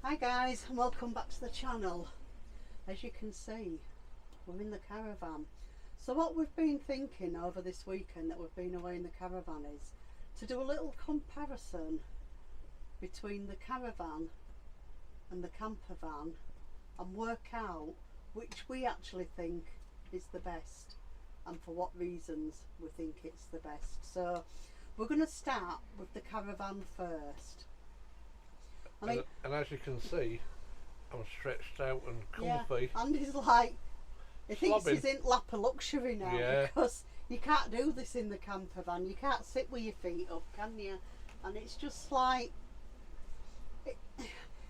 Hi guys, and welcome back to the channel. As you can see, we're in the caravan. So what we've been thinking over this weekend that we've been away in the caravan is to do a little comparison between the caravan and the campervan and work out which we actually think is the best and for what reasons we think it's the best. So we're going to start with the caravan first. And as you can see, I'm stretched out and comfy. Yeah, and he's like, he thinks Slobbing. he's in lap of luxury now, Yeah. because you can't do this in the camper van. You can't sit with your feet up, can you? And it's just like,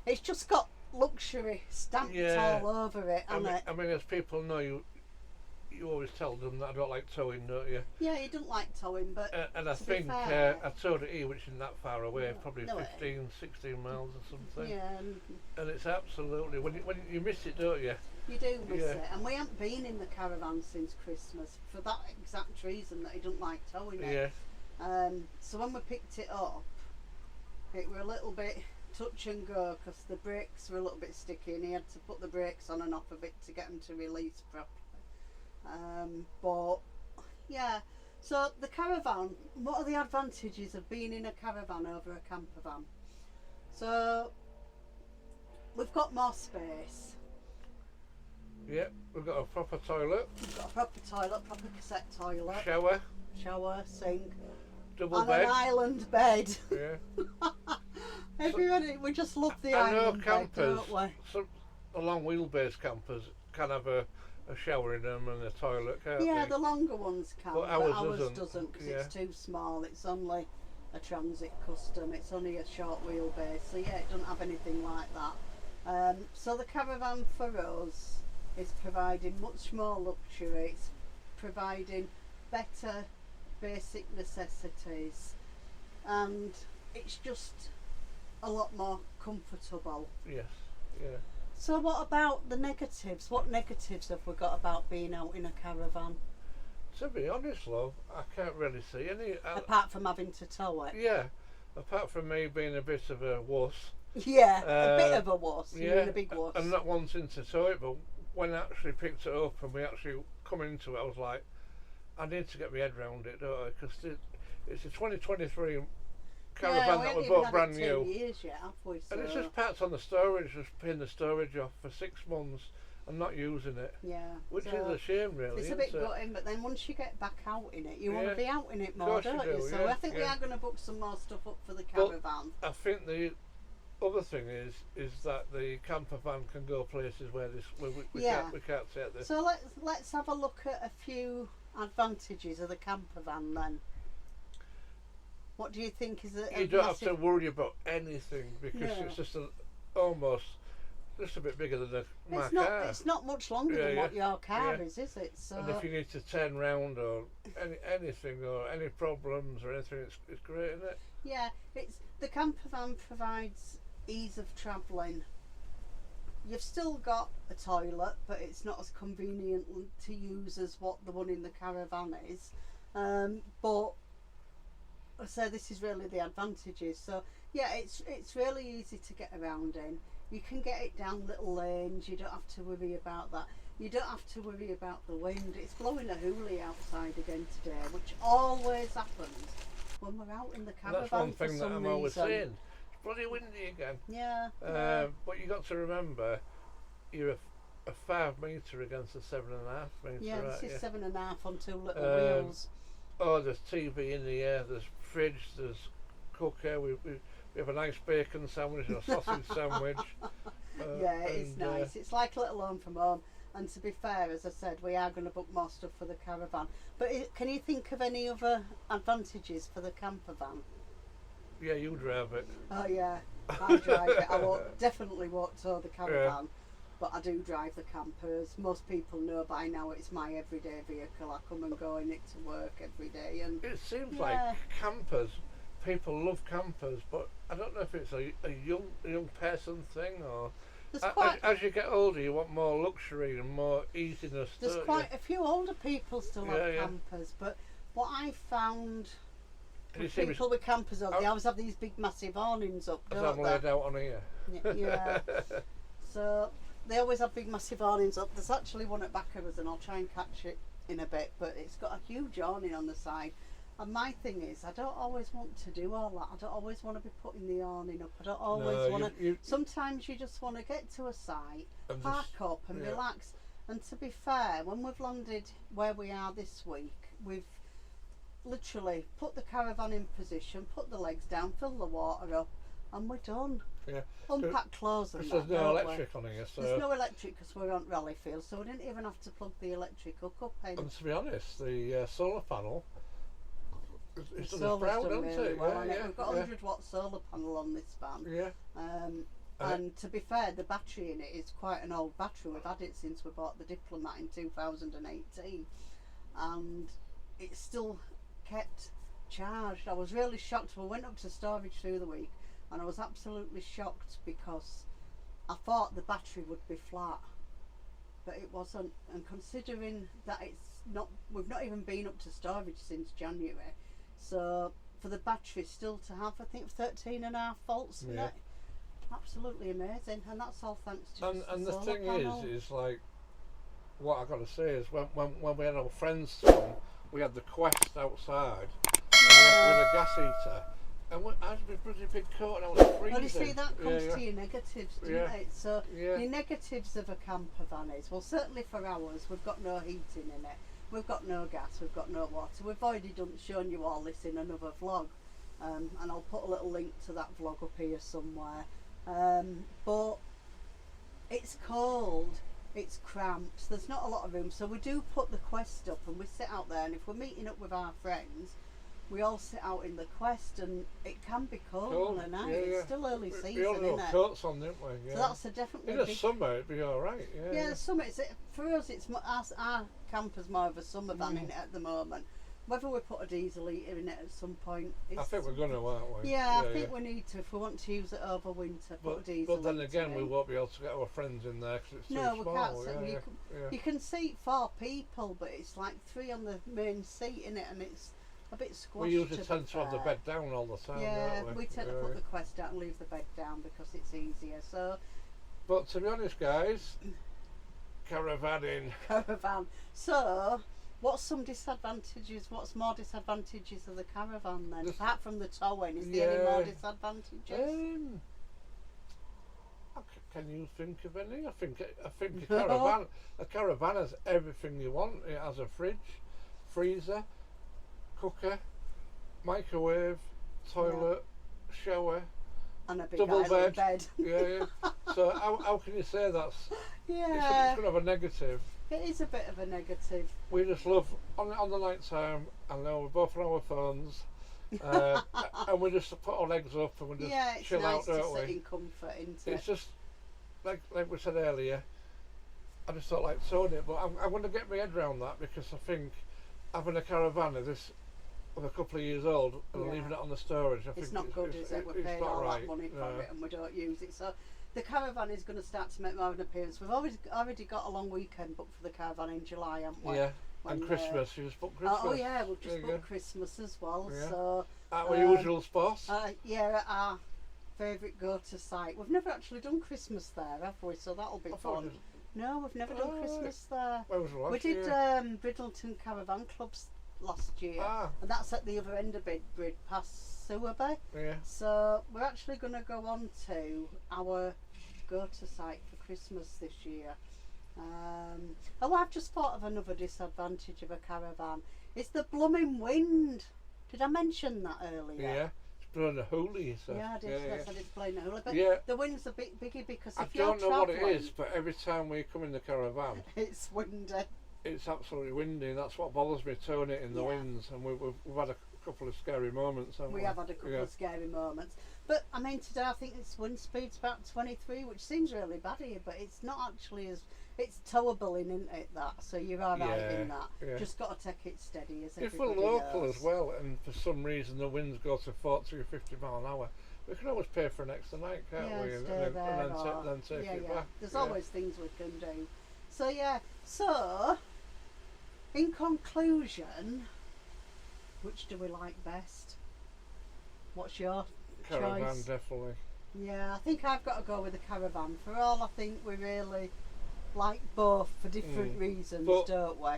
it's just got luxury stamped all over it, hasn't it? I mean, as people know, you always tell them that I don't like towing, don't you? Yeah, he doesn't like towing, but and I to be think fair, I towed it here, which isn't that far away, No, probably no, 15, 16 miles or something. yeah, And it's absolutely, when you miss it, don't you? you do miss Yeah. it. And we haven't been in the caravan since Christmas for that exact reason, that he doesn't like towing it. Yeah. So when we picked it up, it were a little bit touch and go because the brakes were a little bit sticky and he had to put the brakes on and off of it to get them to release properly. But yeah, so the caravan, what are the advantages of being in a caravan over a camper van? So we've got more space. Yeah, we've got a proper toilet, We've got a proper toilet, proper cassette toilet, shower, sink, double and bed. an island bed. Yeah. Everybody, we just love the I know island bed, campers, don't we? some long wheelbase campers can have a shower in them and a toilet, can't Yeah, they? the longer ones can, But but ours doesn't because yeah. it's too small. It's only a transit custom. It's only a short wheelbase, so yeah, it doesn't have anything like that. So the caravan for us is providing much more luxury. It's providing better basic necessities, and it's just a lot more comfortable. Yes, yeah. So what about the negatives? What negatives have we got about being out in a caravan? To be honest, love, I can't really see any. Apart from having to tow it. Yeah, apart from me being a bit of a wuss. Yeah, a bit of a wuss. Yeah, You mean a big wuss. and not wanting to tow it, but when I actually picked it up and we actually come into it, I was like, I need to get my head round it, don't I? Because it's a 2023 caravan that we bought brand new. 2 years yet, have we? So, And it's just parked on the storage, just paying the storage off for 6 months and not using it. yeah, Which so is a shame, really. it's a bit gutting, but then once you get back out in it, you want to Yeah. be out in it more, Course you don't you? do, So yeah, I think we yeah. are going to book some more stuff up for the But caravan. I think the other thing is that the camper van can go places where we Yeah. can't take this. So let's have a look at a few advantages of the camper van then. What do you think is a You don't have massive... to worry about anything because No. it's just almost just a bit bigger than my car. It's not much longer Yeah, than yeah. what your car Yeah. is it? So And if you need to turn round or anything or any problems or anything, it's great, isn't it? yeah, it's the camper van provides ease of travelling. You've still got a toilet, but it's not as convenient to use as what the one in the caravan is. But I say this is really the advantages. So yeah, it's really easy to get around in. You can get it down little lanes. You don't have to worry about that. You don't have to worry about the wind. It's blowing a hoolie outside again today, which always happens when we're out in the And caravan. that's one for thing that some I'm always reason. saying. It's bloody windy again. Yeah. But you got to remember, you're a 5 metre against a 7.5 metre. Yeah, this aren't is you? 7.5 on two little wheels. Oh, there's TV in the air, there's fridge, there's cooker, we have a nice bacon sandwich and a sausage sandwich. Yeah, it is nice. It's like a little home from home. And to be fair, as I said, we are going to book more stuff for the caravan. But can you think of any other advantages for the camper van? Yeah, you drive it. Oh yeah, I drive it. I definitely won't tow the caravan, but I do drive the campers. Most people know by now it's my everyday vehicle. I come and go in it to work every day. And It seems like campers, people love campers, but I don't know if it's a young person thing or... As you get older, you want more luxury and more easiness. There's quite a few older people still have Yeah. campers, but what I found And you see people with campers, they always have these big massive awnings up, as don't I'm they? laid out on here. Yeah. So they always have big massive awnings up. There's actually one at back of us and I'll try and catch it in a bit, but it's got a huge awning on the side. And my thing is, I don't always want to do all that. I don't always want to be putting the awning up. I don't always want to. Sometimes you just want to get to a site, park up and relax. And to be fair, when we've landed where we are this week, we've literally put the caravan in position, put the legs down, fill the water up, and we're done. Yeah. Unpack clothes and there's no electric on here, so there's no electric because we're on Rallyfield, so we didn't even have to plug the electric hook up in. And to be honest, the solar panel, it's done us proud, done hasn't really it? well, Yeah, we've got a 100-watt solar panel on this van. Yeah. And to be fair, the battery in it is quite an old battery. We've had it since we bought the Diplomat in 2018, and it's still kept charged. I was really shocked. We went up to storage through the week, and I was absolutely shocked because I thought the battery would be flat, but it wasn't. And considering that we've not even been up to storage since January, so for the battery still to have, I think 13.5 volts in it. Absolutely amazing, and that's all thanks to and the solar thing panel. is like, what I got to say is when we had our friends come, we had the Quest outside, and we had a gas heater, and I had a bloody big coat and I was freezing. Well, you see, that comes to your negatives, doesn't it? So your negatives of a camper van is, well, certainly for ours, we've got no heating in it, we've got no gas, we've got no water. We've already shown you all this in another vlog, and I'll put a little link to that vlog up here somewhere. But it's cold, it's cramped, there's not a lot of room, so we do put the Quest up and we sit out there, and if we're meeting up with our friends, we all sit out in the Quest, and it can be cold on a night. It's still early season, we all isn't it? coats on, didn't we? So that's a definitely in the summer it'd be alright. The summer, for us it's our camper's more of a summer van in it at the moment. Whether we put a diesel heater in it at some point, I think we're going to, aren't we? Yeah, I think we need to, if we want to use it over winter, put a diesel. But then again, we won't be able to get our friends in there because it's too small. No, we can't. You can seat 4 people, but it's like 3 on the main seat in it, and it's a bit squashed. We usually tend to have the bed down all the time. Yeah, don't we tend to put the Quest out and leave the bed down because it's easier. So. But to be honest, guys, caravanning. Caravan. So. What's some disadvantages? What's more disadvantages of the caravan then? Apart from the towing, is there any more disadvantages? Can you think of any? I think a caravan has everything you want. It has a fridge, freezer, cooker, microwave, toilet, shower, and a big double bed. Yeah. So how can you say that's? Yeah. It's going to have a negative. It is a bit of a negative. We just love on the night time. I know we're both on our phones, and we just put our legs up and we just chill out, don't we? Yeah, it's nice to sit in comfort, isn't it? It's just like we said earlier. I just don't like towing it, but I'm going to get my head around that because I think having a caravan of a couple of years old and leaving it on the storage, it's not good, is it? We're paying all that money for it and we don't use it. So the caravan is going to start to make more of an appearance. We've already got a long weekend booked for the caravan in July, haven't we? Yeah, and Christmas. You just booked Christmas. Oh yeah, we've just booked Christmas as well. Yeah. So at our usual spot. At our favourite go-to site. We've never actually done Christmas there, have we? So that'll be fun. No, we've never done Christmas there. Where was it last we did Bridleton Caravan Clubs last year, and that's at the other end of Bridge, past Sewerby. Yeah. So we're actually going to go on to our go-to site for Christmas this year. I've just thought of another disadvantage of a caravan. It's the blooming wind. Did I mention that earlier? Yeah. Blowing a hoolie, so. Yeah, I did. I said it's blowing a hoolie. But the wind's a bit biggy because I don't know what it is, but every time we come in the caravan, it's windy. It's absolutely windy, and that's what bothers me, towing it in the winds. And we've had a couple of scary moments, haven't we? We have had a couple of scary moments. But I mean, today I think its wind speed's about 23, which seems really bad here, but it's not actually as. It's towable in, isn't it? That, so you're alright in that. Yeah. Just got to take it steady, as everybody If we're local knows. as well, and for some reason the winds go to 40 or 50 mile an hour, we can always pay for an extra night, can't we? And then take it back. There's always things we can do. So so in conclusion, which do we like best? What's your Caravan, choice? definitely. Yeah, I think I've got to go with the Caravan. For all I think we really like both for different reasons, But don't we?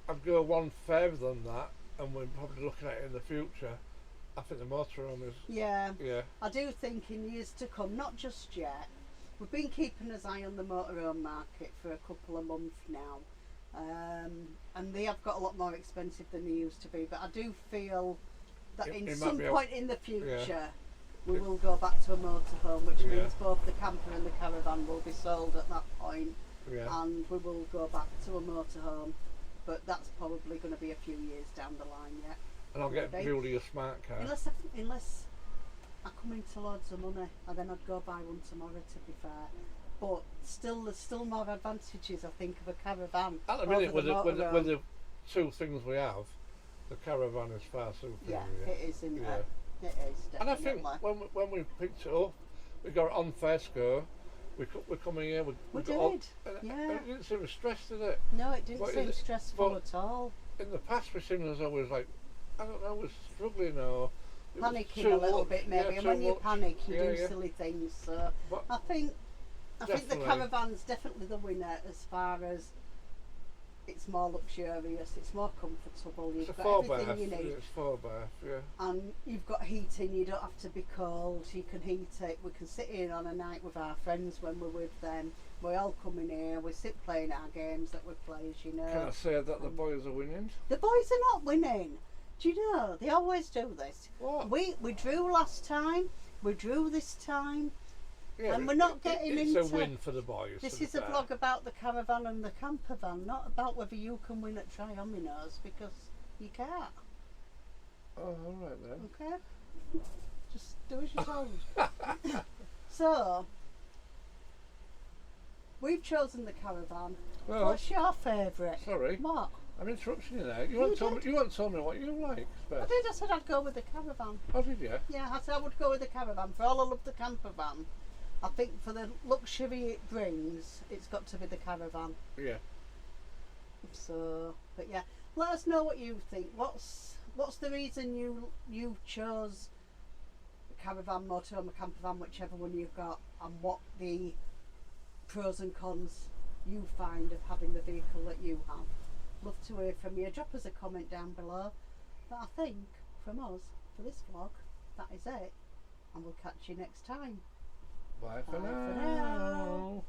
I'd go one further than that, and we're probably looking at it in the future. I think the motorhome is. Yeah, Yeah. I do think in years to come, not just yet. We've been keeping an eye on the motorhome market for a couple of months now, and they have got a lot more expensive than they used to be. But I do feel that in some point in the future, we will go back to a motorhome, which means both the camper and the caravan will be sold at that point, and we will go back to a motorhome. But that's probably going to be a few years down the line yet. And I'll get Julie a smart car. Unless I come into loads of money, and then I'd go buy one tomorrow, to be fair. But still, there's still more advantages, I think, of a caravan. At the minute, with the two things we have, the caravan is far superior. Yeah, it is, isn't it? It is, definitely. And I think when we picked it up, we got it on first go. We're coming here. We did. It didn't seem stressed, did it? No, it didn't seem stressful at all. In the past, we seemed as always like, I don't know, was struggling or panicking a little bit maybe. And when you panic, you do silly things. So but I think the caravan's definitely the winner as far as it's more luxurious, it's more comfortable, you've got everything you need. It's 4-bath, yeah. And you've got heating, you don't have to be cold, you can heat it. We can sit in on a night with our friends when we're with them. We all come in here, we sit playing our games that we play, as you know. Can I say that the boys are winning? The boys are not winning. Do you know, they always do this. What? We drew last time, we drew this time. Yeah, and we're not getting into... It's a win for the boys. This is a vlog about the caravan and the campervan, not about whether you can win at Triomino's, because you can't. Oh, all right then. Okay? Just do as you're told. So, we've chosen the caravan. Well, what's your favourite? Sorry. What? I'm interrupting you there. You won't tell me what you like best. I did. I said I'd go with the caravan. Oh, did you? Yeah, I said I would go with the caravan. For all I love the campervan, I think for the luxury it brings, it's got to be the caravan. Yeah. So, but yeah, let us know what you think. What's the reason you chose a caravan, motorhome, a campervan, whichever one you've got, and what the pros and cons you find of having the vehicle that you have. Love to hear from you. Drop us a comment down below. But I think from us for this vlog, that is it, and we'll catch you next time. Bye for now.